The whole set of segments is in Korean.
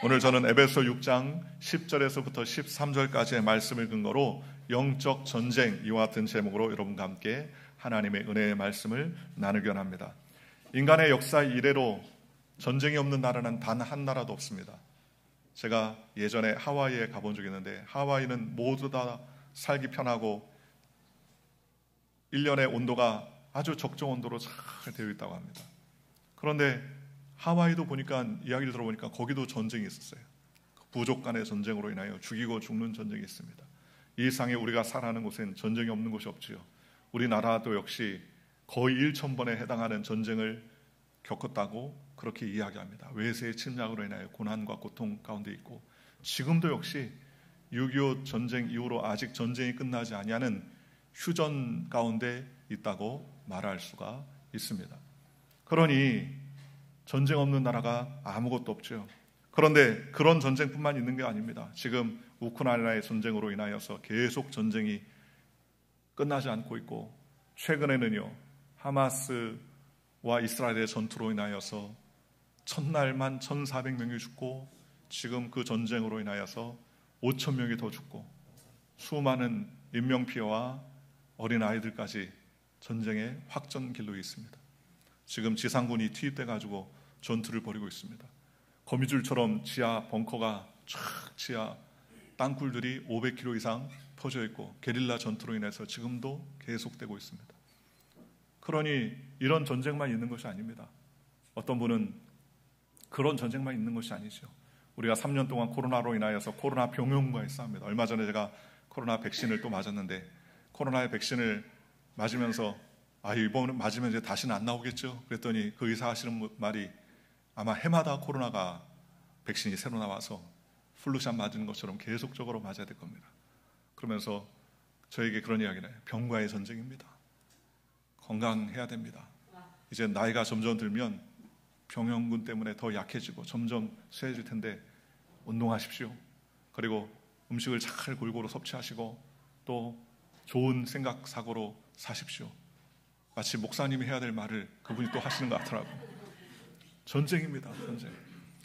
오늘 저는 에베소 6장 10절에서부터 13절까지의 말씀을 근거로 영적 전쟁, 이와 같은 제목으로 여러분과 함께 하나님의 은혜의 말씀을 나누기 원합니다. 인간의 역사 이래로 전쟁이 없는 나라는 단 한 나라도 없습니다. 제가 예전에 하와이에 가본 적이 있는데, 하와이는 모두 다 살기 편하고 1년의 온도가 아주 적정 온도로 잘 되어 있다고 합니다. 그런데 하와이도 보니까, 이야기를 들어보니까 거기도 전쟁이 있었어요. 부족 간의 전쟁으로 인하여 죽이고 죽는 전쟁이 있습니다. 이 세상에 우리가 살아가는 곳엔 전쟁이 없는 곳이 없지요. 우리나라도 역시 거의 1,000번에 해당하는 전쟁을 겪었다고 그렇게 이야기합니다. 외세의 침략으로 인하여 고난과 고통 가운데 있고, 지금도 역시 6.25 전쟁 이후로 아직 전쟁이 끝나지 아니하는 휴전 가운데 있다고 말할 수가 있습니다. 그러니 전쟁 없는 나라가 아무것도 없죠. 그런데 그런 전쟁뿐만 있는 게 아닙니다. 지금 우크라이나의 전쟁으로 인하여서 계속 전쟁이 끝나지 않고 있고, 최근에는요, 하마스와 이스라엘의 전투로 인하여서 첫날만 1,400명이 죽고, 지금 그 전쟁으로 인하여서 5,000명이 더 죽고, 수많은 인명피해와 어린아이들까지 전쟁의 확전길로 있습니다. 지금 지상군이 투입돼 가지고 전투를 벌이고 있습니다. 거미줄처럼 지하 벙커가 쫙, 지하 땅굴들이 500km 이상 퍼져 있고, 게릴라 전투로 인해서 지금도 계속되고 있습니다. 그러니 이런 전쟁만 있는 것이 아닙니다. 어떤 분은 그런 전쟁만 있는 것이 아니죠. 우리가 3년 동안 코로나로 인하여서 코로나 병용과에 싸웁니다. 얼마 전에 제가 코로나 백신을 또 맞았는데, 코로나의 백신을 맞으면서 이번에 맞으면 이제 다시는 안 나오겠죠? 그랬더니 그 의사 하시는 말이, 아마 해마다 코로나가 백신이 새로 나와서 플루샷 맞은 것처럼 계속적으로 맞아야 될 겁니다. 그러면서 저에게 그런 이야기를 해요. 병과의 전쟁입니다. 건강해야 됩니다. 이제 나이가 점점 들면 병형군 때문에 더 약해지고 점점 쇠해질 텐데 운동하십시오. 그리고 음식을 잘 골고루 섭취하시고 또 좋은 생각 사고로 사십시오. 마치 목사님이 해야 될 말을 그분이 또 하시는 것 같더라고요. 전쟁입니다. 전쟁.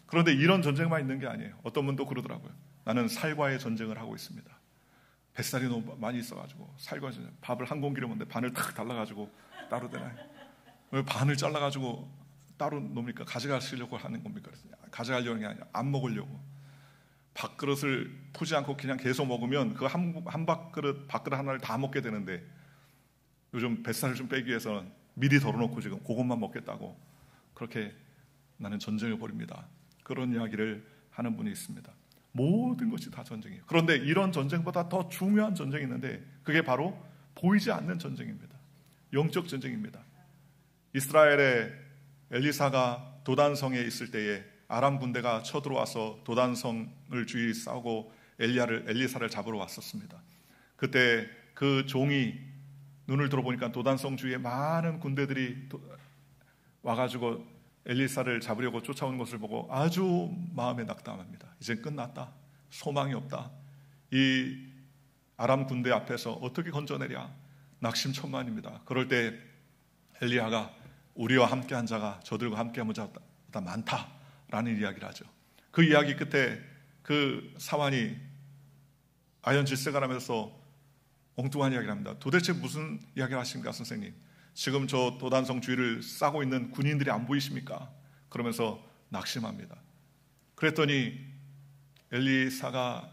그런데 이런 전쟁만 있는 게 아니에요. 어떤 분도 그러더라고요. 나는 살과의 전쟁을 하고 있습니다. 뱃살이 너무 많이 있어가지고 살과 전쟁. 밥을 한 공기를 먹는데 반을 탁 달라가지고 따로 되나요? 왜 반을 잘라가지고 따로 놓습니까? 가져가시려고 하는 겁니까? 가져가려는 게 아니라 안 먹으려고. 밥그릇을 푸지 않고 그냥 계속 먹으면 그 한 밥그릇 하나를 다 먹게 되는데, 요즘 뱃살을 좀 빼기 위해서는 미리 덜어놓고 지금 그것만 먹겠다고 그렇게 나는 전쟁을 벌입니다. 그런 이야기를 하는 분이 있습니다. 모든 것이 다 전쟁이에요. 그런데 이런 전쟁보다 더 중요한 전쟁이 있는데, 그게 바로 보이지 않는 전쟁입니다. 영적 전쟁입니다. 이스라엘의 엘리사가 도단성에 있을 때에 아람 군대가 쳐들어와서 도단성을 주위 싸우고 엘리사를 잡으러 왔었습니다. 그때 그 종이 눈을 들어보니까 도단성 주위에 많은 군대들이 와가지고 엘리사를 잡으려고 쫓아오는 것을 보고 아주 마음에 낙담합니다. 이제 끝났다. 소망이 없다. 이 아람 군대 앞에서 어떻게 건져내랴. 낙심천만입니다. 그럴 때 엘리야가 우리와 함께한 자가 저들과 함께한 자보다 많다라는 이야기를 하죠. 그 이야기 끝에 그 사환이 아연질색을 하면서 엉뚱한 이야기를 합니다. 도대체 무슨 이야기를 하십니까, 선생님? 지금 저 도단성 주위를 싸고 있는 군인들이 안 보이십니까? 그러면서 낙심합니다. 그랬더니 엘리사가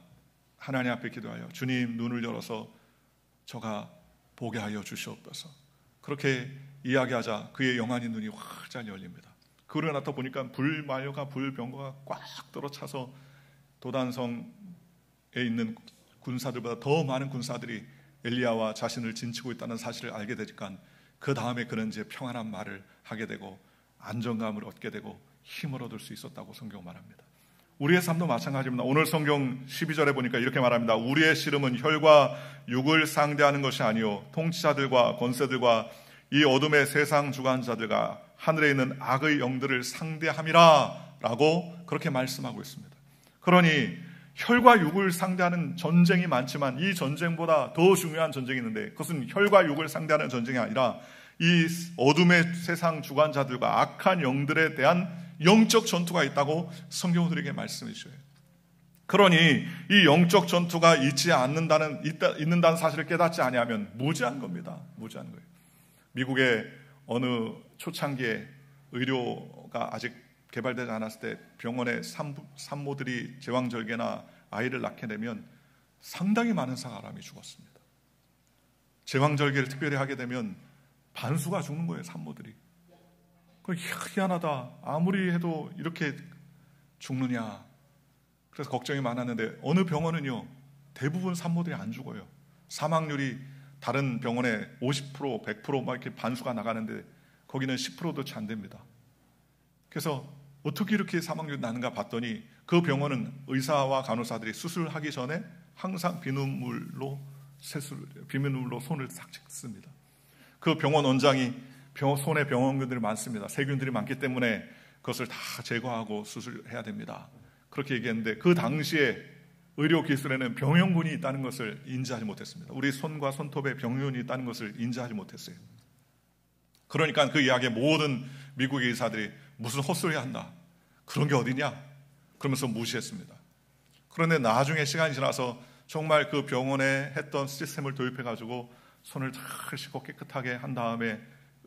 하나님 앞에 기도하여, 주님 눈을 열어서 저가 보게 하여 주시옵소서. 그렇게 이야기하자 그의 영안의 눈이 활짝 열립니다. 그러고 나타 보니까 불마녀가 불병거가 꽉 들어차서 도단성에 있는 군사들보다 더 많은 군사들이 엘리야와 자신을 진치고 있다는 사실을 알게 되니까 그 다음에 그는 이제 평안한 말을 하게 되고 안정감을 얻게 되고 힘을 얻을 수 있었다고 성경 말합니다. 우리의 삶도 마찬가지입니다. 오늘 성경 12절에 보니까 이렇게 말합니다. 우리의 씨름은 혈과 육을 상대하는 것이 아니요 통치자들과 권세들과 이 어둠의 세상 주관자들과 하늘에 있는 악의 영들을 상대함이라 라고 그렇게 말씀하고 있습니다. 그러니 혈과 육을 상대하는 전쟁이 많지만 이 전쟁보다 더 중요한 전쟁이 있는데, 그것은 혈과 육을 상대하는 전쟁이 아니라 이 어둠의 세상 주관자들과 악한 영들에 대한 영적 전투가 있다고 성경은 우리에게 말씀해 주셔요. 그러니 이 영적 전투가 있는다는 사실을 깨닫지 아니하면 무지한 겁니다. 무지한 거예요. 미국의 어느 초창기에 의료가 아직 개발되지 않았을 때 병원의 산모들이 제왕절개나 아이를 낳게 되면 상당히 많은 사람이 죽었습니다. 제왕절개를 특별히 하게 되면 반수가 죽는 거예요, 산모들이. 희한하다. 아무리 해도 이렇게 죽느냐. 그래서 걱정이 많았는데 어느 병원은요, 대부분 산모들이 안 죽어요. 사망률이 다른 병원에 50%, 100% 막 이렇게 반수가 나가는데 거기는 10%도 채 안 됩니다. 그래서 어떻게 이렇게 사망률이 나는가 봤더니 그 병원은 의사와 간호사들이 수술하기 전에 항상 비눗물로 손을 싹 씻습니다. 그 병원 원장이 손에 병원균들이 많습니다. 세균들이 많기 때문에 그것을 다 제거하고 수술해야 됩니다. 그렇게 얘기했는데 그 당시에 의료 기술에는 병용균이 있다는 것을 인지하지 못했습니다. 우리 손과 손톱에 병용균이 있다는 것을 인지하지 못했어요. 그러니까 그 이야기에 모든 미국의 의사들이 무슨 헛소리 한다. 그런 게 어디냐? 그러면서 무시했습니다. 그런데 나중에 시간이 지나서 정말 그 병원에 했던 시스템을 도입해가지고 손을 잘 씻고 깨끗하게 한 다음에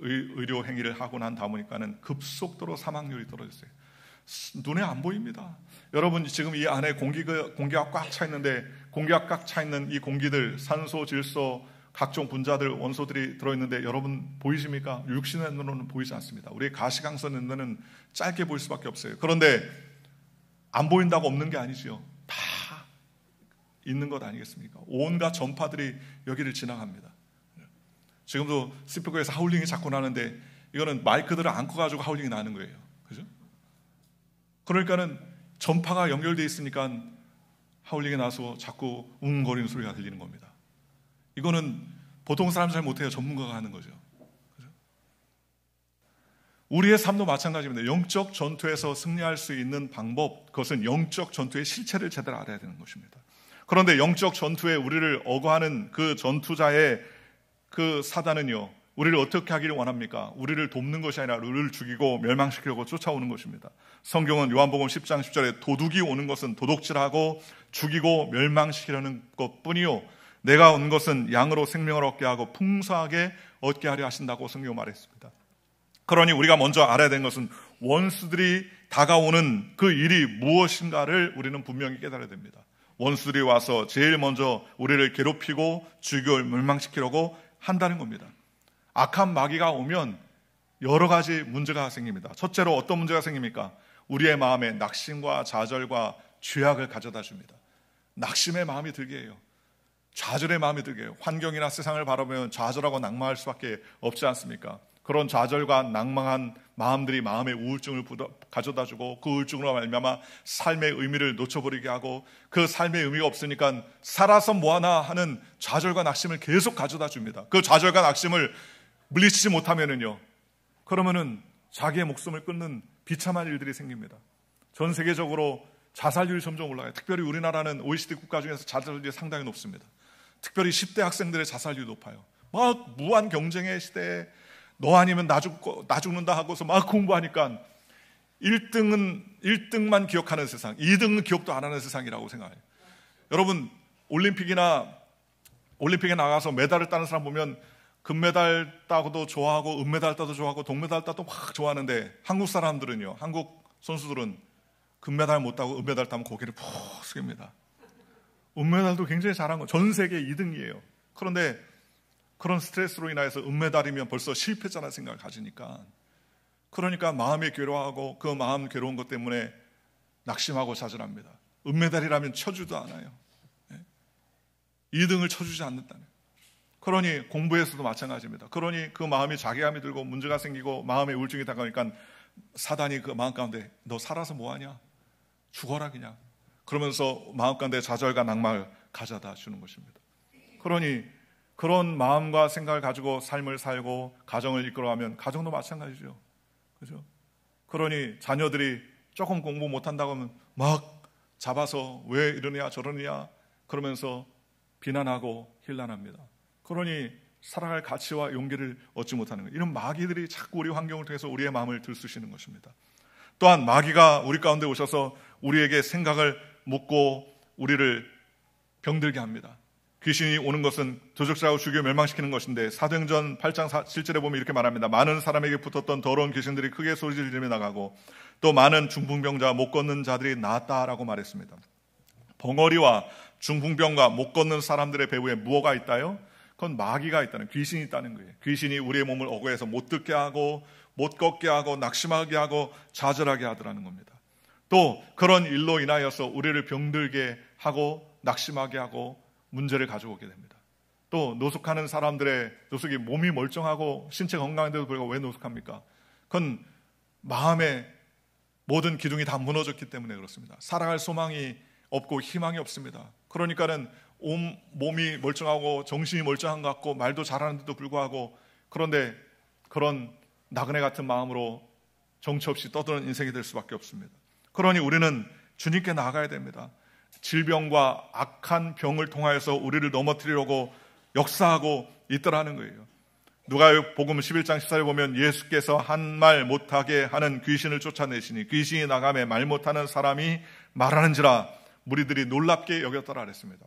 의료 행위를 하고 난 다음이니까는 급속도로 사망률이 떨어졌어요. 눈에 안 보입니다. 여러분 지금 이 안에 공기가 꽉 차 있는데 공기가 꽉 차 있는 이 공기들, 산소, 질소, 각종 분자들, 원소들이 들어있는데 여러분 보이십니까? 육신의 눈으로는 보이지 않습니다. 우리의 가시광선 눈은 짧게 보일 수밖에 없어요. 그런데 안 보인다고 없는 게 아니지요. 다 있는 것 아니겠습니까? 온갖 전파들이 여기를 지나갑니다. 지금도 스피커에서 하울링이 자꾸 나는데 이거는 마이크들을 안고 가지고 하울링이 나는 거예요. 그죠? 그러니까는 전파가 연결되어 있으니까 하울링이 나서 자꾸 웅거리는 소리가 들리는 겁니다. 이거는 보통 사람 잘 못해요. 전문가가 하는 거죠. 그죠? 우리의 삶도 마찬가지입니다. 영적 전투에서 승리할 수 있는 방법, 그것은 영적 전투의 실체를 제대로 알아야 되는 것입니다. 그런데 영적 전투에 우리를 억어하는 그 전투자의 그 사단은요, 우리를 어떻게 하기를 원합니까? 우리를 돕는 것이 아니라 우리를 죽이고 멸망시키려고 쫓아오는 것입니다. 성경은 요한복음 10장 10절에 도둑이 오는 것은 도둑질하고 죽이고 멸망시키려는 것뿐이요, 내가 온 것은 양으로 생명을 얻게 하고 풍성하게 얻게 하려 하신다고 성경은 말했습니다. 그러니 우리가 먼저 알아야 되는 것은 원수들이 다가오는 그 일이 무엇인가를 우리는 분명히 깨달아야 됩니다. 원수들이 와서 제일 먼저 우리를 괴롭히고 죽이고 멸망시키려고 한다는 겁니다. 악한 마귀가 오면 여러 가지 문제가 생깁니다. 첫째로 어떤 문제가 생깁니까? 우리의 마음에 낙심과 좌절과 죄악을 가져다 줍니다. 낙심의 마음이 들게 해요. 좌절의 마음이 들게 해요. 환경이나 세상을 바라보면 좌절하고 낭망할 수밖에 없지 않습니까? 그런 좌절과 낭망한 마음들이 마음의 우울증을 가져다 주고 그 우울증으로 말미암아 삶의 의미를 놓쳐버리게 하고 그 삶의 의미가 없으니까 살아서 뭐하나 하는 좌절과 낙심을 계속 가져다 줍니다. 그 좌절과 낙심을 물리치지 못하면은요, 그러면은 자기의 목숨을 끊는 비참한 일들이 생깁니다. 전 세계적으로 자살률이 점점 올라가요. 특별히 우리나라는 OECD 국가 중에서 자살률이 상당히 높습니다. 특별히 10대 학생들의 자살률이 높아요. 막 무한 경쟁의 시대에 너 아니면 나 죽는다 하고서 막 공부하니까 1등만 기억하는 세상, 2등은 기억도 안 하는 세상이라고 생각해요. 여러분 올림픽에 나가서 메달을 따는 사람 보면 금메달 따고도 좋아하고 은메달 따도 좋아하고 동메달 따도 막 좋아하는데 한국 사람들은요, 한국 선수들은 금메달 못 따고 은메달 따면 고개를 푹 숙입니다. 은메달도 굉장히 잘한 거, 전 세계 2등이에요. 그런데 그런 스트레스로 인해서 은메달이면 벌써 실패자라는 생각을 가지니까, 그러니까 마음이 괴로워하고 그 마음 괴로운 것 때문에 낙심하고 좌절합니다. 은메달이라면 쳐주도 않아요. 2등을 쳐주지 않는다는. 그러니 공부에서도 마찬가지입니다. 그러니 그 마음이 자괴감이 들고 문제가 생기고 마음의 우울증이 다가오니까 사단이 그 마음 가운데 너 살아서 뭐하냐? 죽어라 그냥. 그러면서 마음 가운데 좌절과 낭망을 가져다 주는 것입니다. 그러니 그런 마음과 생각을 가지고 삶을 살고 가정을 이끌어가면 가정도 마찬가지죠. 그죠? 그러니 자녀들이 조금 공부 못한다고 하면 막 잡아서 왜 이러냐 저러냐 그러면서 비난하고 힐난합니다. 그러니 살아갈 가치와 용기를 얻지 못하는 거예요. 이런 마귀들이 자꾸 우리 환경을 통해서 우리의 마음을 들쑤시는 것입니다. 또한 마귀가 우리 가운데 오셔서 우리에게 생각을 묻고 우리를 병들게 합니다. 귀신이 오는 것은 도적질하고 죽여 멸망시키는 것인데 사도행전 8장 7절에 보면 이렇게 말합니다. 많은 사람에게 붙었던 더러운 귀신들이 크게 소리를 지르며 나가고 또 많은 중풍병자 못 걷는 자들이 나았다라고 말했습니다. 벙어리와 중풍병과 못 걷는 사람들의 배후에 무엇가 있다요? 그건 마귀가 있다는, 귀신이 있다는 거예요. 귀신이 우리의 몸을 억울해서 못 듣게 하고 못 걷게 하고 낙심하게 하고 좌절하게 하더라는 겁니다. 또 그런 일로 인하여서 우리를 병들게 하고 낙심하게 하고 문제를 가져오게 됩니다. 또 노숙하는 사람들의 노숙이 몸이 멀쩡하고 신체 건강한데도 불구하고 왜 노숙합니까? 그건 마음의 모든 기둥이 다 무너졌기 때문에 그렇습니다. 살아갈 소망이 없고 희망이 없습니다. 그러니까는 온 몸이 멀쩡하고 정신이 멀쩡한 것 같고 말도 잘하는데도 불구하고 그런데 그런 나그네 같은 마음으로 정처 없이 떠드는 인생이 될 수밖에 없습니다. 그러니 우리는 주님께 나아가야 됩니다. 질병과 악한 병을 통하여서 우리를 넘어뜨리려고 역사하고 있더라는 거예요. 누가복음 11장 14절에 보면 예수께서 한 말 못하게 하는 귀신을 쫓아내시니 귀신이 나가매 말 못하는 사람이 말하는지라 무리들이 놀랍게 여겼더라 그랬습니다.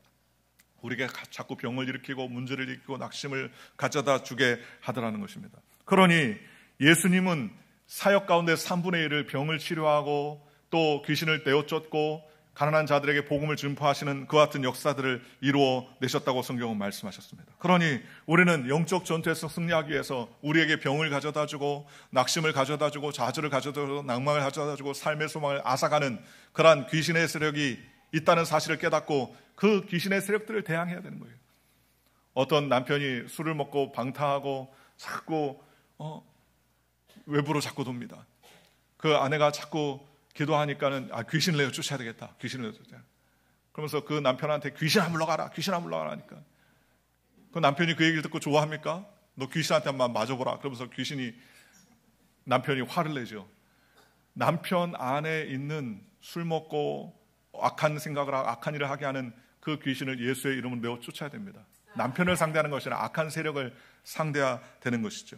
우리에게 자꾸 병을 일으키고 문제를 일으키고 낙심을 가져다 주게 하더라는 것입니다. 그러니 예수님은 사역 가운데 3분의 1을 병을 치료하고 또 귀신을 내어쫓고 가난한 자들에게 복음을 전파하시는 그와 같은 역사들을 이루어 내셨다고 성경은 말씀하셨습니다. 그러니 우리는 영적 전투에서 승리하기 위해서 우리에게 병을 가져다 주고 낙심을 가져다 주고 좌절을 가져다 주고 낭만을 가져다 주고 삶의 소망을 앗아가는 그러한 귀신의 세력이 있다는 사실을 깨닫고 그 귀신의 세력들을 대항해야 되는 거예요. 어떤 남편이 술을 먹고 방탕하고 자꾸 외부로 자꾸 돕니다. 그 아내가 자꾸 기도하니까는 귀신을 내어 쫓아야 되겠다. 귀신을 내어 쫓아야. 그러면서 그 남편한테 귀신 안 물러가라. 귀신 안 물러가라 하니까 그 남편이 그 얘기를 듣고 좋아합니까? 너 귀신한테 한번 맞아보라. 그러면서 남편이 화를 내죠. 남편 안에 있는 술 먹고 악한 생각을 하고 악한 일을 하게 하는 그 귀신을 예수의 이름으로 내어 쫓아야 됩니다. 남편을 상대하는 것이 아니라 악한 세력을 상대해야 되는 것이죠.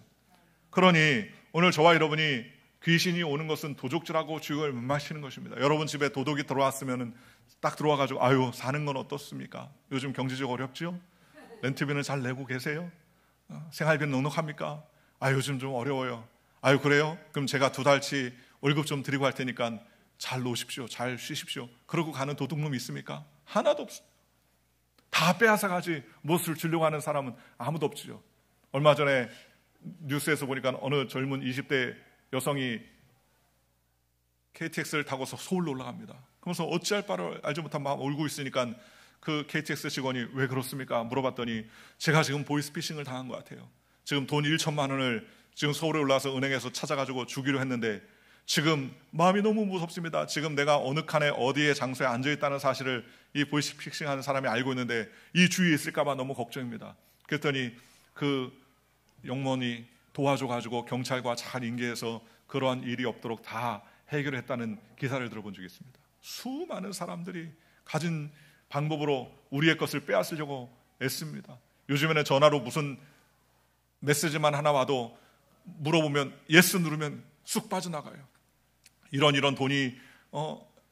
그러니 오늘 저와 여러분이 귀신이 오는 것은 도둑질하고 죽을 멸망시키는 것입니다. 여러분 집에 도둑이 들어왔으면 딱 들어와가지고 아유 사는 건 어떻습니까? 요즘 경제적 어렵죠? 렌트비는 잘 내고 계세요? 생활비는 넉넉합니까? 요즘 좀 어려워요. 아유 그래요? 그럼 제가 2달치 월급 좀 드리고 할 테니까 잘 노십시오. 잘 쉬십시오. 그러고 가는 도둑놈이 있습니까? 하나도 없어요. 다 빼앗아가지 무엇을 주려고 하는 사람은 아무도 없죠. 얼마 전에 뉴스에서 보니까 어느 젊은 20대 여성이 KTX를 타고서 서울로 올라갑니다. 그러면서 어찌할 바를 알지 못한 마음 울고 있으니까 그 KTX 직원이 왜 그렇습니까? 물어봤더니 제가 지금 보이스피싱을 당한 것 같아요. 지금 돈 1천만 원을 지금 서울에 올라와서 은행에서 찾아가지고 주기로 했는데 지금 마음이 너무 무섭습니다. 지금 내가 어느 칸에 어디에 장소에 앉아있다는 사실을 이 보이스피싱하는 사람이 알고 있는데 이 주위에 있을까 봐 너무 걱정입니다. 그랬더니 그 영문이 도와줘가지고 경찰과 잘 인계해서 그러한 일이 없도록 다 해결했다는 기사를 들어본 적이 있습니다. 수많은 사람들이 가진 방법으로 우리의 것을 빼앗으려고 애씁니다. 요즘에는 전화로 무슨 메시지만 하나 와도 물어보면 예스 누르면 쑥 빠져나가요. 이런 돈이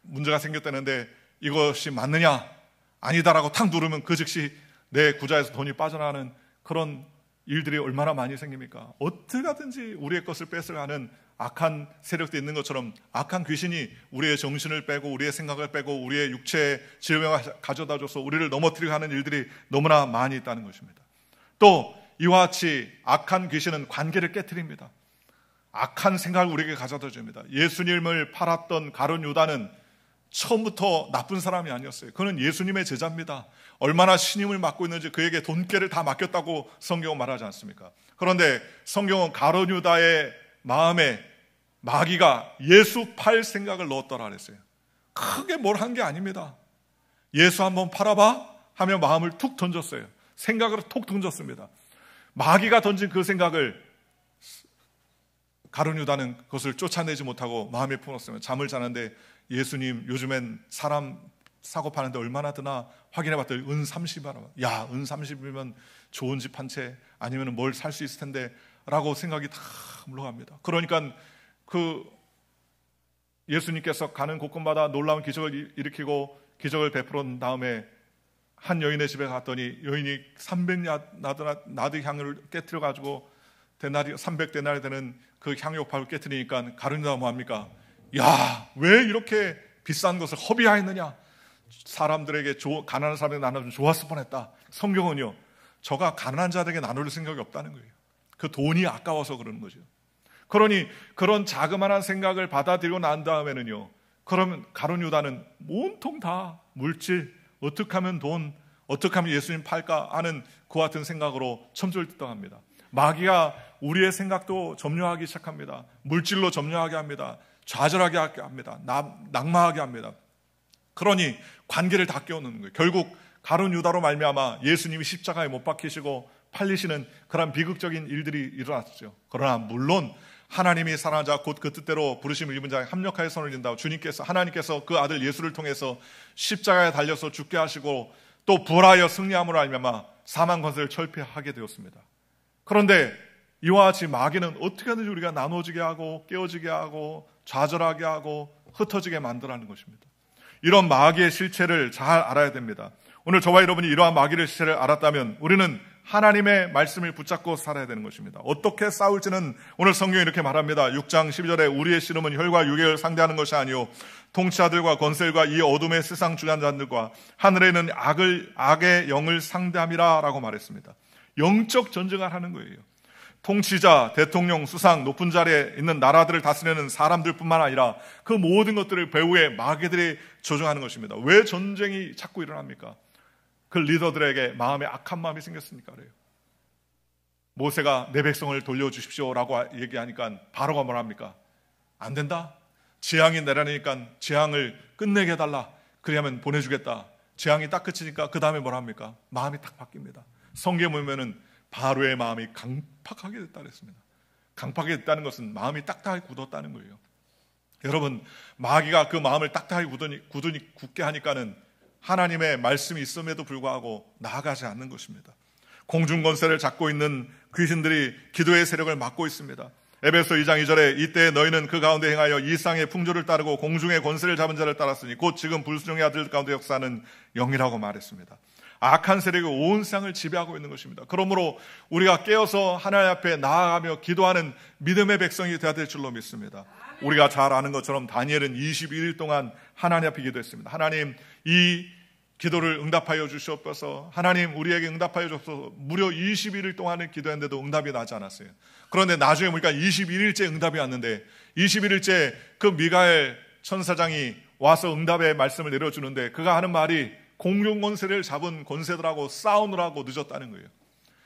문제가 생겼다는데 이것이 맞느냐 아니다라고 탁 누르면 그 즉시 내 구좌에서 돈이 빠져나가는 그런 일들이 얼마나 많이 생깁니까? 어떻게 하든지 우리의 것을 뺏어가는 악한 세력도 있는 것처럼 악한 귀신이 우리의 정신을 빼고 우리의 생각을 빼고 우리의 육체의 질병을 가져다줘서 우리를 넘어뜨리게 하는 일들이 너무나 많이 있다는 것입니다. 또 이와 같이 악한 귀신은 관계를 깨트립니다. 악한 생각을 우리에게 가져다 줍니다. 예수님을 팔았던 가룟 유다는 처음부터 나쁜 사람이 아니었어요. 그는 예수님의 제자입니다. 얼마나 신임을 맡고 있는지 그에게 돈깨를 다 맡겼다고 성경은 말하지 않습니까? 그런데 성경은 가룟 유다의 마음에 마귀가 예수 팔 생각을 넣었더라 그랬어요. 크게 뭘 한 게 아닙니다. 예수 한번 팔아봐 하며 마음을 툭 던졌어요. 생각을 툭 던졌습니다. 마귀가 던진 그 생각을 가룟 유다는 그것을 쫓아내지 못하고 마음에 품었으면 잠을 자는데 예수님 요즘엔 사람 사고 파는데 얼마나 드나 확인해봤더니 은 30이라. 야, 은 30이면 좋은 집 한 채 아니면 뭘 살 수 있을 텐데 라고 생각이 다 물러갑니다. 그러니까 그 예수님께서 가는 곳곳마다 놀라운 기적을 일으키고 기적을 베풀은 다음에 한 여인의 집에 갔더니 여인이 300나드 향유를 깨트려 가지고 300데나리 되는 그 향유옥합을 깨트리니까 가룟유다가 뭐합니까? 야, 왜 이렇게 비싼 것을 허비하였느냐? 사람들에게 가난한 사람에게 나눠주면 좋았을 뻔했다. 성경은요, 저가 가난한 자들에게 나눌 생각이 없다는 거예요. 그 돈이 아까워서 그러는 거죠. 그러니 그런 자그마한 생각을 받아들이고 난 다음에는요, 그러면 가룟유다는 온통 다 물질, 어떻게 하면 돈, 어떻게 하면 예수님 팔까 하는 그와 같은 생각으로 첨절득당합니다. 마귀가 우리의 생각도 점령하기 시작합니다. 물질로 점령하게 합니다. 좌절하게 합니다. 낙마하게 합니다. 그러니 관계를 다 깨우는 거예요. 결국 가룟유다로 말미암아 예수님이 십자가에 못 박히시고 팔리시는 그런 비극적인 일들이 일어났죠. 그러나 물론 하나님이 사랑하는 자 곧 그 뜻대로 부르심을 입은 자에 합력하여 손을 든다고 하나님께서 그 아들 예수를 통해서 십자가에 달려서 죽게 하시고 또 부활하여 승리함으로 알미암아 사망 권세를 철폐하게 되었습니다. 그런데 이와 같이 마귀는 어떻게 하든지 우리가 나눠지게 하고 깨어지게 하고 좌절하게 하고 흩어지게 만들어하는 것입니다. 이런 마귀의 실체를 잘 알아야 됩니다. 오늘 저와 여러분이 이러한 마귀의 실체를 알았다면 우리는 하나님의 말씀을 붙잡고 살아야 되는 것입니다. 어떻게 싸울지는 오늘 성경이 이렇게 말합니다. 6장 12절에 우리의 씨름은 혈과 육을 상대하는 것이 아니요 통치자들과 권세들과 이 어둠의 세상 주관자들과 하늘에 있는 악의 영을 상대함이라 라고 말했습니다. 영적 전쟁을 하는 거예요. 통치자, 대통령, 수상, 높은 자리에 있는 나라들을 다스리는 사람들뿐만 아니라 그 모든 것들을 배후에 마귀들이 조종하는 것입니다. 왜 전쟁이 자꾸 일어납니까? 그 리더들에게 마음에 악한 마음이 생겼으니까 그래요. 모세가 내 백성을 돌려주십시오라고 얘기하니까 바로가 뭐랍니까? 안 된다. 재앙이 내려니까 재앙을 끝내게 해달라. 그래야면 보내주겠다. 재앙이 딱 그치니까 그 다음에 뭐랍니까? 마음이 딱 바뀝니다. 성경에 보면은 바로의 마음이 강팍하게 됐다 그랬습니다. 강팍하게 됐다는 것은 마음이 딱딱하게 굳었다는 거예요. 여러분, 마귀가 그 마음을 딱딱하게 굳게 하니까는 하나님의 말씀이 있음에도 불구하고 나아가지 않는 것입니다. 공중권세를 잡고 있는 귀신들이 기도의 세력을 막고 있습니다. 에베소 2장 2절에 이때 너희는 그 가운데 행하여 이 땅의 풍조를 따르고 공중의 권세를 잡은 자를 따랐으니 곧 지금 불순종의 아들 가운데 역사하는 영이라고 말했습니다. 악한 세력이 온 세상을 지배하고 있는 것입니다. 그러므로 우리가 깨어서 하나님 앞에 나아가며 기도하는 믿음의 백성이 되어야 될 줄로 믿습니다. 우리가 잘 아는 것처럼 다니엘은 21일 동안 하나님 앞에 기도했습니다. 하나님, 이 기도를 응답하여 주시옵소서. 하나님, 우리에게 응답하여 주옵소서. 무려 21일 동안을 기도했는데도 응답이 나지 않았어요. 그런데 나중에 보니까 21일째 응답이 왔는데 21일째 그 미가엘 천사장이 와서 응답의 말씀을 내려주는데 그가 하는 말이 공중권세를 잡은 권세들하고 싸우느라고 늦었다는 거예요.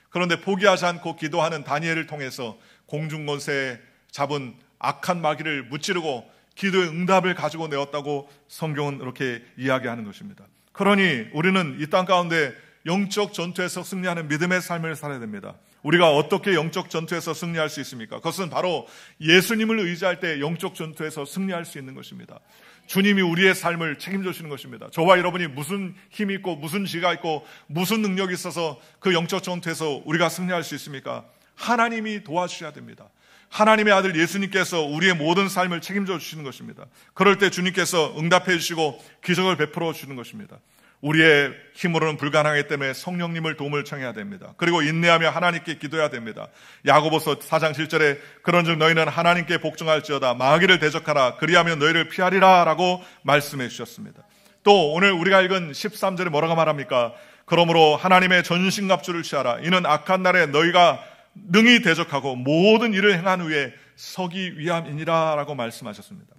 그런데 포기하지 않고 기도하는 다니엘을 통해서 공중권세 잡은 악한 마귀를 무찌르고 기도의 응답을 가지고 내었다고 성경은 이렇게 이야기하는 것입니다. 그러니 우리는 이 땅 가운데 영적 전투에서 승리하는 믿음의 삶을 살아야 됩니다. 우리가 어떻게 영적 전투에서 승리할 수 있습니까? 그것은 바로 예수님을 의지할 때 영적 전투에서 승리할 수 있는 것입니다. 주님이 우리의 삶을 책임져 주시는 것입니다. 저와 여러분이 무슨 힘이 있고 무슨 지가 있고 무슨 능력이 있어서 그 영적 전투에서 우리가 승리할 수 있습니까? 하나님이 도와주셔야 됩니다. 하나님의 아들 예수님께서 우리의 모든 삶을 책임져 주시는 것입니다. 그럴 때 주님께서 응답해 주시고 기적을 베풀어 주시는 것입니다. 우리의 힘으로는 불가능하기 때문에 성령님을 도움을 청해야 됩니다. 그리고 인내하며 하나님께 기도해야 됩니다. 야고보서 4장 7절에 그런즉 너희는 하나님께 복종할지어다 마귀를 대적하라 그리하면 너희를 피하리라 라고 말씀해 주셨습니다. 또 오늘 우리가 읽은 13절에 뭐라고 말합니까? 그러므로 하나님의 전신갑주를 취하라. 이는 악한 날에 너희가 능히 대적하고 모든 일을 행한 후에 서기 위함이니라 라고 말씀하셨습니다.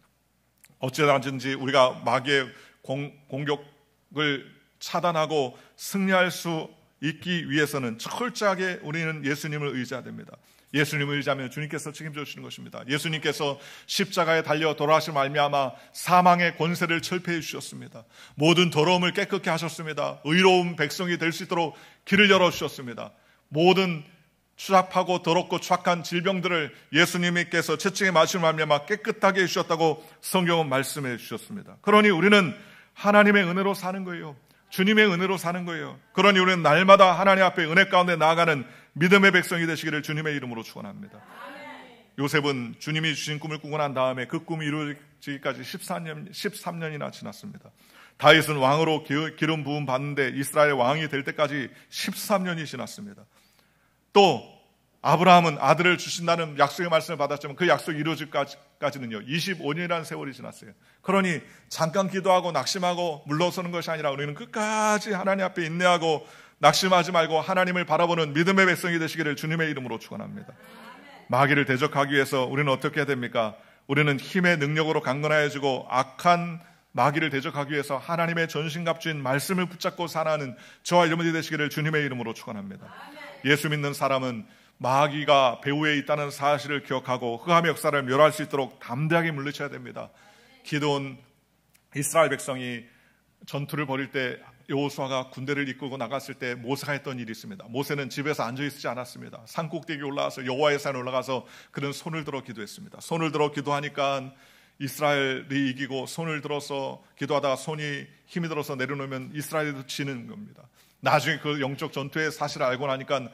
어찌든지 우리가 마귀의 공격을 차단하고 승리할 수 있기 위해서는 철저하게 우리는 예수님을 의지해야 됩니다. 예수님을 의지하면 주님께서 책임져 주시는 것입니다. 예수님께서 십자가에 달려 돌아가신 말미암아 사망의 권세를 철폐해 주셨습니다. 모든 더러움을 깨끗게 하셨습니다. 의로운 백성이 될 수 있도록 길을 열어주셨습니다. 모든 추잡하고 더럽고 추악한 질병들을 예수님께서 채찍에 맞으신 말미암아 깨끗하게 해주셨다고 성경은 말씀해 주셨습니다. 그러니 우리는 하나님의 은혜로 사는 거예요. 주님의 은혜로 사는 거예요. 그러니 우리는 날마다 하나님 앞에 은혜 가운데 나아가는 믿음의 백성이 되시기를 주님의 이름으로 축원합니다. 요셉은 주님이 주신 꿈을 꾸고 난 다음에 그 꿈이 이루어지기까지 13년이나 지났습니다. 다윗은 왕으로 기름 부음 받는데 이스라엘 왕이 될 때까지 13년이 지났습니다. 또 아브라함은 아들을 주신다는 약속의 말씀을 받았지만 그 약속이 이루어질까지는요 25년이라는 세월이 지났어요. 그러니 잠깐 기도하고 낙심하고 물러서는 것이 아니라 우리는 끝까지 하나님 앞에 인내하고 낙심하지 말고 하나님을 바라보는 믿음의 백성이 되시기를 주님의 이름으로 축원합니다. 마귀를 대적하기 위해서 우리는 어떻게 해야 됩니까? 우리는 힘의 능력으로 강건하여지고 악한 마귀를 대적하기 위해서 하나님의 전신갑주인 말씀을 붙잡고 살아가는 저와 여러분이 되시기를 주님의 이름으로 축원합니다. 예수 믿는 사람은 마귀가 배후에 있다는 사실을 기억하고 흑암의 역사를 멸할 수 있도록 담대하게 물리쳐야 됩니다. 기드온 이스라엘 백성이 전투를 벌일 때 여호수아가 군대를 이끌고 나갔을 때 모세가 했던 일이 있습니다. 모세는 집에서 앉아있지 않았습니다. 산꼭대기에 올라가서 여호와의 산에 올라가서 그는 손을 들어 기도했습니다. 손을 들어 기도하니까 이스라엘이 이기고 손을 들어서 기도하다가 손이 힘이 들어서 내려놓으면 이스라엘도 지는 겁니다. 나중에 그 영적 전투의 사실을 알고 나니까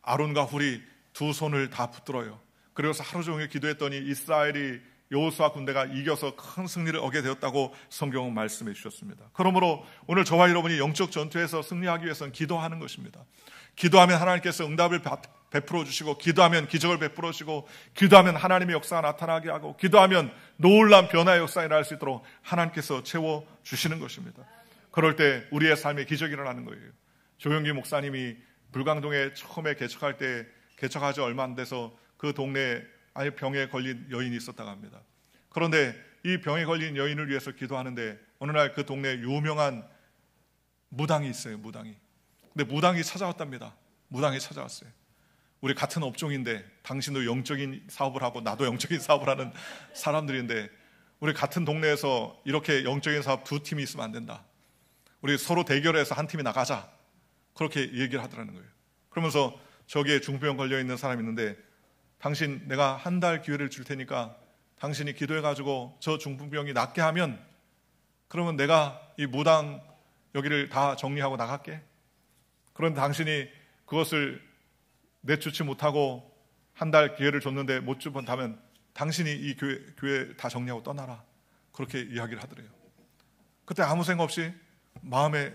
아론과 훌이 두 손을 다 붙들어요. 그래서 하루 종일 기도했더니 이스라엘이 여호수아 군대가 이겨서 큰 승리를 얻게 되었다고 성경은 말씀해 주셨습니다. 그러므로 오늘 저와 여러분이 영적 전투에서 승리하기 위해서는 기도하는 것입니다. 기도하면 하나님께서 응답을 베풀어 주시고, 기도하면 기적을 베풀어 주시고, 기도하면 하나님의 역사가 나타나게 하고, 기도하면 놀라운 변화의 역사가 일어날 수 있도록 하나님께서 채워 주시는 것입니다. 그럴 때 우리의 삶에 기적이 일어나는 거예요. 조영기 목사님이 불광동에 처음에 개척할 때 개척하지 얼마 안 돼서 그 동네에 아예 병에 걸린 여인이 있었다고 합니다. 그런데 이 병에 걸린 여인을 위해서 기도하는데 어느 날 그 동네에 유명한 무당이 있어요. 무당이. 근데 무당이 찾아왔답니다. 무당이 찾아왔어요. 우리 같은 업종인데 당신도 영적인 사업을 하고 나도 영적인 사업을 하는 사람들인데 우리 같은 동네에서 이렇게 영적인 사업 두 팀이 있으면 안 된다. 우리 서로 대결해서 한 팀이 나가자. 그렇게 얘기를 하더라는 거예요. 그러면서 저기에 중풍병 걸려있는 사람이 있는데 당신 내가 한 달 기회를 줄 테니까 당신이 기도해가지고 저 중풍병이 낫게 하면 그러면 내가 이 무당 여기를 다 정리하고 나갈게. 그런데 당신이 그것을 내쫓지 못하고 한 달 기회를 줬는데 못 주면 당신이 이 교회 다 정리하고 떠나라. 그렇게 이야기를 하더래요. 그때 아무 생각 없이 마음에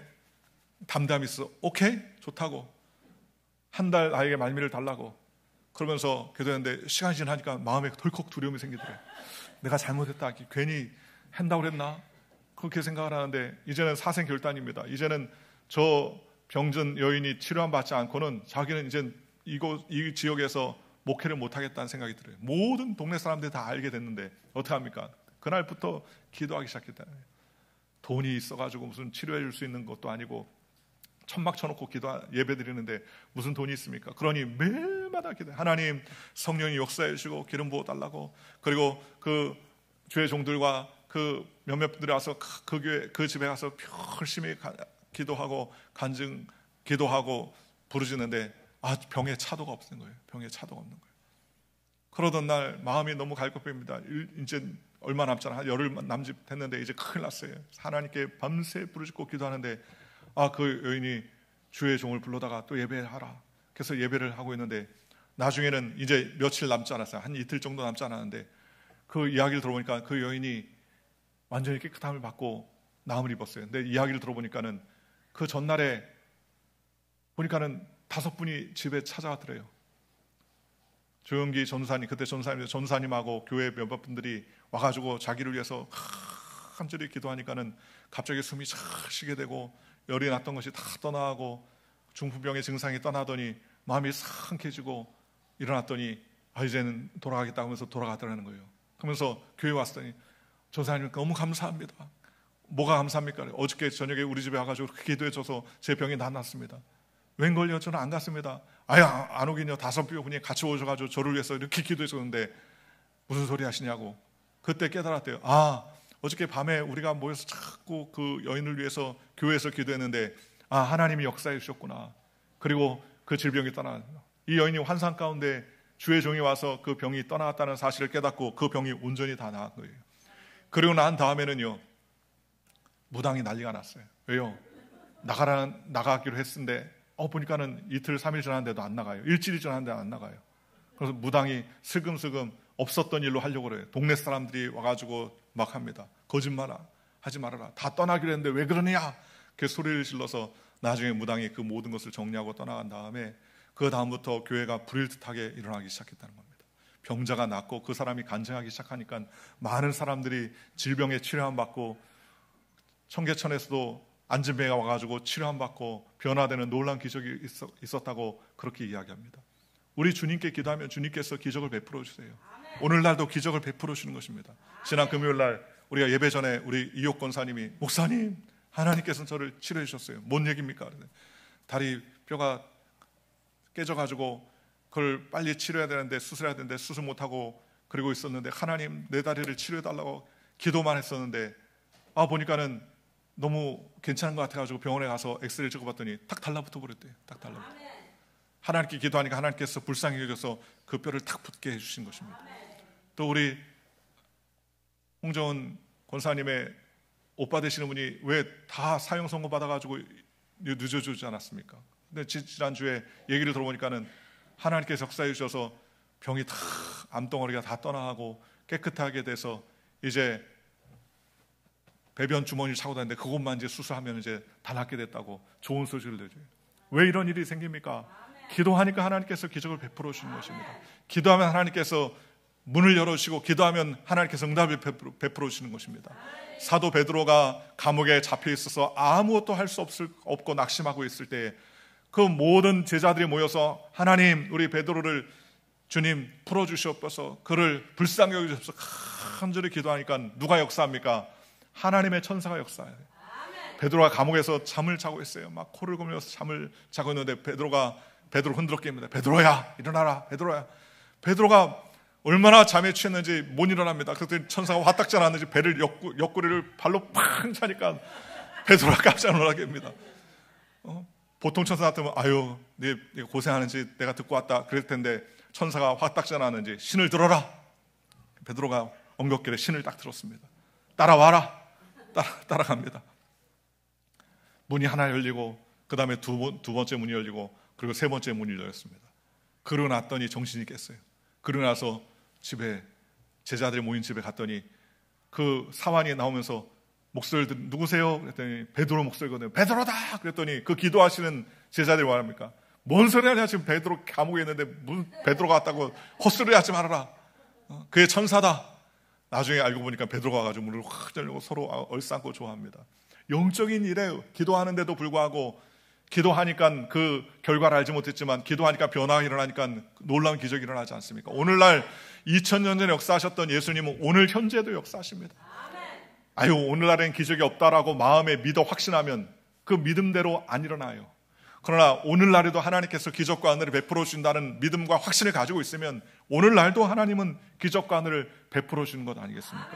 담담히 있어. 오케이? 좋다고. 한 달 나에게 말미를 달라고. 그러면서 기도했는데 시간이 지나니까 마음에 덜컥 두려움이 생기더래요. 내가 잘못했다. 괜히 한다고 그랬나? 그렇게 생각을 하는데 이제는 사생결단입니다. 이제는 저 병든 여인이 치료만 받지 않고는 자기는 이제 이 지역에서 목회를 못하겠다는 생각이 들어요. 모든 동네 사람들이 다 알게 됐는데 어떻게 합니까? 그날부터 기도하기 시작했다는 거예요. 돈이 있어가지고 무슨 치료해 줄 수 있는 것도 아니고 천막 쳐놓고 예배 드리는데 무슨 돈이 있습니까? 그러니 매일마다 기도해. 하나님 성령이 역사해 주시고 기름 부어 달라고. 그리고 그 주의 종들과 그 몇몇 분들이 와서 그 교회 그 집에 가서 열심히 기도하고 간증 기도하고 부르짖는데 병에 차도가 없는 거예요. 병에 차도가 없는 거예요. 그러던 날 마음이 너무 갈급합니다. 이제 얼마 남지 않아 열흘 남짓했는데 이제 큰일 났어요. 하나님께 밤새 부르짖고 기도하는데 그 여인이 주의 종을 불러다가 또 예배하라. 그래서 예배를 하고 있는데 나중에는 이제 며칠 남지 않았어요. 한 이틀 정도 남지 않았는데 그 이야기를 들어보니까 그 여인이 완전히 깨끗함을 받고 나음을 입었어요. 근데 이야기를 들어보니까는 그 전날에 보니까는 5분이 집에 찾아왔더래요. 조영기 전사님, 그때 전사님하고 교회 몇몇 분들이 와가지고 자기를 위해서 간절히 기도하니까는 갑자기 숨이 잘 쉬게 되고 열이 났던 것이 다 떠나고 중풍병의 증상이 떠나더니 마음이 상쾌해지고 일어났더니 이제는 돌아가겠다 하면서 돌아가더라는 거예요. 그러면서 교회 왔더니 전사님 너무 감사합니다. 뭐가 감사합니까? 어저께 저녁에 우리 집에 와가지고 그렇게 기도해줘서 제 병이 낫습니다. 웬걸요? 저는 안 갔습니다. 안 오긴요. 5분이 같이 오셔가지고 저를 위해서 이렇게 기도해줬는데 무슨 소리 하시냐고. 그때 깨달았대요. 어저께 밤에 우리가 모여서 자꾸 그 여인을 위해서 교회에서 기도했는데 하나님이 역사해 주셨구나. 그리고 그 질병이 떠나. 이 여인이 환상 가운데 주의 종이 와서 그 병이 떠나갔다는 사실을 깨닫고 그 병이 온전히 다 나은 거예요. 그리고 난 다음에는요 무당이 난리가 났어요. 왜요? 나가기로 했는데 보니까는 이틀 3일 지났는데도 안 나가요. 일주일이 지났는데 안 나가요. 그래서 무당이 슬금슬금 없었던 일로 하려고 그래요. 동네 사람들이 와가지고 막 합니다. 거짓말 하지 말아라. 다 떠나기로 했는데 왜 그러느냐? 그 소리를 질러서 나중에 무당이 그 모든 것을 정리하고 떠나간 다음에 그 다음부터 교회가 불일듯하게 일어나기 시작했다는 겁니다. 병자가 낫고 그 사람이 간증하기 시작하니까 많은 사람들이 질병에 치료함 받고 청계천에서도 안진뱅이가 와가지고 치료함 받고 변화되는 놀라운 기적이 있었다고 그렇게 이야기합니다. 우리 주님께 기도하면 주님께서 기적을 베풀어 주세요. 오늘날도 기적을 베풀어 주시는 것입니다. 지난 금요일날 우리가 예배 전에 우리 이옥 권사님이 목사님 하나님께서 저를 치료해 주셨어요. 뭔 얘기입니까? 다리 뼈가 깨져가지고 그걸 빨리 치료해야 되는데 수술해야 되는데 수술 못하고 그러고 있었는데 하나님 내 다리를 치료해달라고 기도만 했었는데 보니까는 너무 괜찮은 것 같아가지고 병원에 가서 엑스레이 찍어봤더니 탁 달라붙어 버렸대요. 탁 달라붙어. 하나님께 기도하니까 하나님께서 불쌍히 여겨서 그 뼈를 탁 붙게 해주신 것입니다. 또 우리 홍정은 권사님의 오빠 되시는 분이 왜 다 사형 선고 받아가지고 늦어지지 않았습니까? 근데 지난주에 얘기를 들어보니까는 하나님께서 역사해 주셔서 병이 다 암덩어리가 다 떠나가고 깨끗하게 돼서 이제 배변 주머니를 차고 다니는데 그것만 이제 수술하면 이제 다 낫게 됐다고 좋은 소식을 내줘요. 왜 이런 일이 생깁니까? 기도하니까 하나님께서 기적을 베풀어 주시는 것입니다. 기도하면 하나님께서 문을 열어주시고 기도하면 하나님께서 응답을 베풀어 주시는 것입니다. 사도 베드로가 감옥에 잡혀 있어서 아무것도 할 수 없고 낙심하고 있을 때 그 모든 제자들이 모여서 하나님 우리 베드로를 주님 풀어주시옵소서 그를 불쌍히 여기시옵소서 간절히 기도하니까 누가 역사합니까? 하나님의 천사가 역사해요. 베드로가 감옥에서 잠을 자고 있어요. 막 코를 고면서 잠을 자고 있는데 베드로 흔들어 깨웁니다. 베드로야 일어나라. 베드로가 얼마나 잠에 취했는지 못 일어납니다. 그랬더니 천사가 화딱지 않았는지 배를 옆구리를 발로 팡 차니까 베드로가 깜짝 놀라게 됩니다. 보통 천사 같으면 아유 네 고생하는지 내가 듣고 왔다 그럴 텐데 천사가 화딱지 않았는지 신을 들어라. 베드로가 엉겁길에 신을 딱 들었습니다. 따라와라. 따라갑니다. 문이 하나 열리고 그 다음에 두 번째 문이 열리고 그리고 세 번째 문이 열렸습니다. 그러고 났더니 정신이 깼어요. 그러고 나서 집에 제자들이 모인 집에 갔더니 그 사환이 나오면서 목소리를 누구세요? 그랬더니 베드로 목소리거든요. 베드로다! 그랬더니 그 기도하시는 제자들이 뭐합니까? 뭔 소리 하냐 지금 베드로 감옥에 있는데 무슨 베드로가 왔다고 헛소리 하지 말아라. 그의 천사다. 나중에 알고 보니까 베드로가 와가지고 문을 확 열고 서로 얼싸안고 좋아합니다. 영적인 일에 기도하는데도 불구하고 기도하니까 그 결과를 알지 못했지만 기도하니까 변화가 일어나니까 놀라운 기적이 일어나지 않습니까? 오늘날 2000년 전에 역사하셨던 예수님은 오늘 현재도 역사하십니다. 아유 오늘날엔 기적이 없다라고 마음에 믿어 확신하면 그 믿음대로 안 일어나요. 그러나 오늘날에도 하나님께서 기적과 하늘을 베풀어 주신다는 믿음과 확신을 가지고 있으면 오늘날도 하나님은 기적과 하늘을 베풀어 주는 것 아니겠습니까?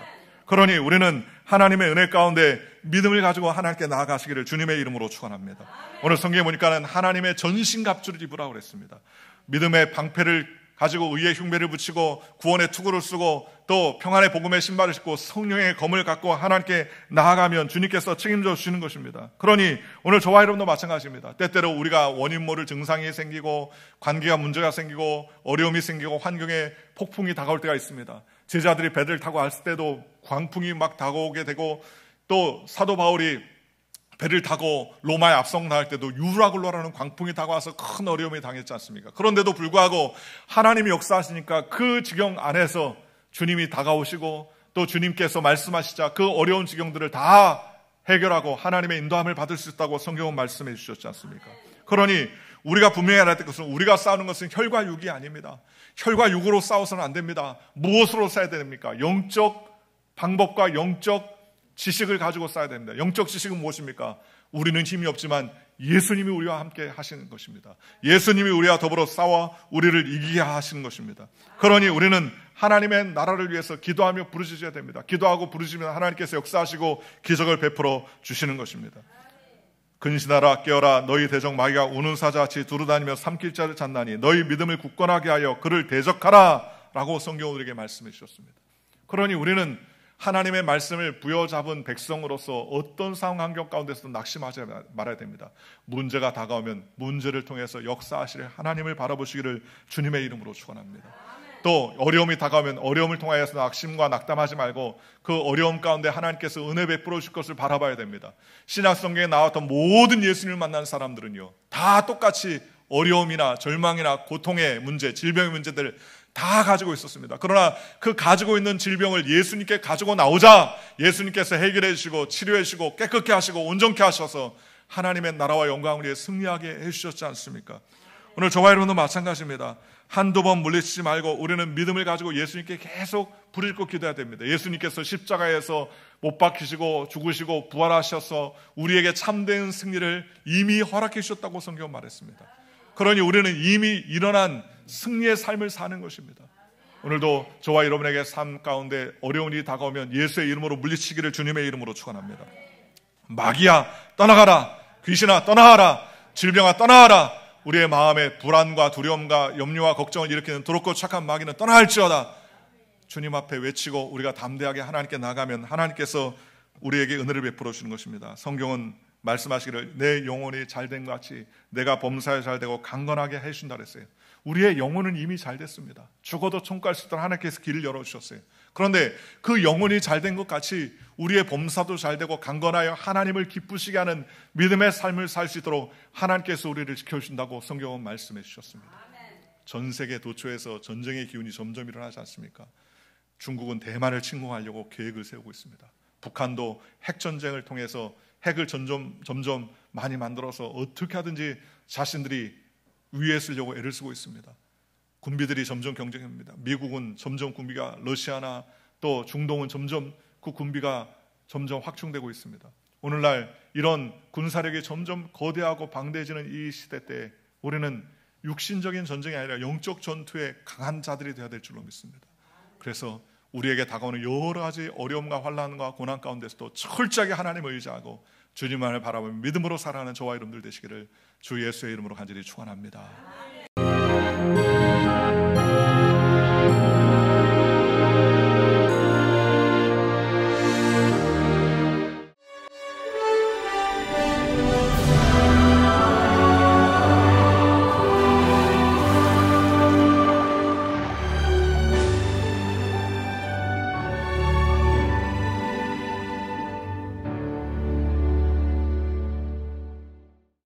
그러니 우리는 하나님의 은혜 가운데 믿음을 가지고 하나님께 나아가시기를 주님의 이름으로 축원합니다. 오늘 성경에 보니까는 하나님의 전신갑주를 입으라고 그랬습니다. 믿음의 방패를 가지고 의의 흉배를 붙이고 구원의 투구를 쓰고 또 평안의 복음의 신발을 신고 성령의 검을 갖고 하나님께 나아가면 주님께서 책임져 주시는 것입니다. 그러니 오늘 저와 여러분도 마찬가지입니다. 때때로 우리가 원인 모를 증상이 생기고 관계가 문제가 생기고 어려움이 생기고 환경에 폭풍이 다가올 때가 있습니다. 제자들이 배를 타고 왔을 때도 광풍이 막 다가오게 되고 또 사도 바울이 배를 타고 로마에 압송당할 때도 유라굴로라는 광풍이 다가와서 큰 어려움이 당했지 않습니까? 그런데도 불구하고 하나님이 역사하시니까 그 지경 안에서 주님이 다가오시고 또 주님께서 말씀하시자 그 어려운 지경들을 다 해결하고 하나님의 인도함을 받을 수 있다고 성경은 말씀해 주셨지 않습니까? 그러니 우리가 분명히 알아야 될 것은 우리가 싸우는 것은 혈과 육이 아닙니다. 혈과 육으로 싸워서는 안 됩니다. 무엇으로 싸워야 됩니까? 영적 방법과 영적 지식을 가지고 싸워야 됩니다. 영적 지식은 무엇입니까? 우리는 힘이 없지만 예수님이 우리와 함께 하시는 것입니다. 예수님이 우리와 더불어 싸워 우리를 이기게 하시는 것입니다. 그러니 우리는 하나님의 나라를 위해서 기도하며 부르짖어야 됩니다. 기도하고 부르짖으면 하나님께서 역사하시고 기적을 베풀어 주시는 것입니다. 근신하라 깨어라 너희 대적 마귀가 우는 사자같이 두루다니며 삼킬 자를 찾나니 너희 믿음을 굳건하게 하여 그를 대적하라 라고 성경 우리에게 말씀해 주셨습니다. 그러니 우리는 하나님의 말씀을 부여잡은 백성으로서 어떤 상황 환경 가운데서도 낙심하지 말아야 됩니다. 문제가 다가오면 문제를 통해서 역사하실 하나님을 바라보시기를 주님의 이름으로 축원합니다. 또 어려움이 다가오면 어려움을 통하여서 낙심과 낙담하지 말고 그 어려움 가운데 하나님께서 은혜 베풀어 주실 것을 바라봐야 됩니다. 신약 성경에 나왔던 모든 예수님을 만난 사람들은요, 다 똑같이 어려움이나 절망이나 고통의 문제, 질병의 문제들 다 가지고 있었습니다. 그러나 그 가지고 있는 질병을 예수님께 가지고 나오자 예수님께서 해결해 주시고 치료해 주시고 깨끗게 하시고 온전케 하셔서 하나님의 나라와 영광을 위해 승리하게 해주셨지 않습니까? 오늘 저와 여러분도 마찬가지입니다. 한두 번 물리치지 말고 우리는 믿음을 가지고 예수님께 계속 부르짖고 기도해야 됩니다. 예수님께서 십자가에서 못 박히시고 죽으시고 부활하셔서 우리에게 참된 승리를 이미 허락해 주셨다고 성경은 말했습니다. 그러니 우리는 이미 일어난 승리의 삶을 사는 것입니다. 오늘도 저와 여러분에게 삶 가운데 어려운 일이 다가오면 예수의 이름으로 물리치기를 주님의 이름으로 축원합니다. 마귀야 떠나가라, 귀신아 떠나가라, 질병아 떠나가라. 우리의 마음에 불안과 두려움과 염려와 걱정을 일으키는 더럽고 착한 마귀는 떠나갈지어다. 주님 앞에 외치고 우리가 담대하게 하나님께 나가면 하나님께서 우리에게 은혜를 베풀어 주시는 것입니다. 성경은 말씀하시기를 내 영혼이 잘된 것 같이 내가 범사에 잘되고 강건하게 해주신다 그랬어요. 우리의 영혼은 이미 잘 됐습니다. 죽어도 총갈 수 있도록 하나님께서 길을 열어주셨어요. 그런데 그 영혼이 잘된 것 같이 우리의 범사도 잘되고 강건하여 하나님을 기쁘시게 하는 믿음의 삶을 살 수 있도록 하나님께서 우리를 지켜주신다고 성경은 말씀해 주셨습니다. 전 세계 도처에서 전쟁의 기운이 점점 일어나지 않습니까? 중국은 대만을 침공하려고 계획을 세우고 있습니다. 북한도 핵전쟁을 통해서 핵을 점점 많이 만들어서 어떻게 하든지 자신들이 위에 쓰려고 애를 쓰고 있습니다. 군비들이 점점 경쟁합니다. 미국은 점점 군비가 러시아나 또 중동은 점점 그 군비가 점점 확충되고 있습니다. 오늘날 이런 군사력이 점점 거대하고 방대해지는 이 시대 때 우리는 육신적인 전쟁이 아니라 영적 전투에 강한 자들이 되어야 될 줄로 믿습니다. 그래서 우리에게 다가오는 여러 가지 어려움과 환난과 고난 가운데서도 철저하게 하나님을 의지하고 주님만을 바라보며 믿음으로 살아가는 저와 여러분들 되시기를 주 예수의 이름으로 간절히 축원합니다.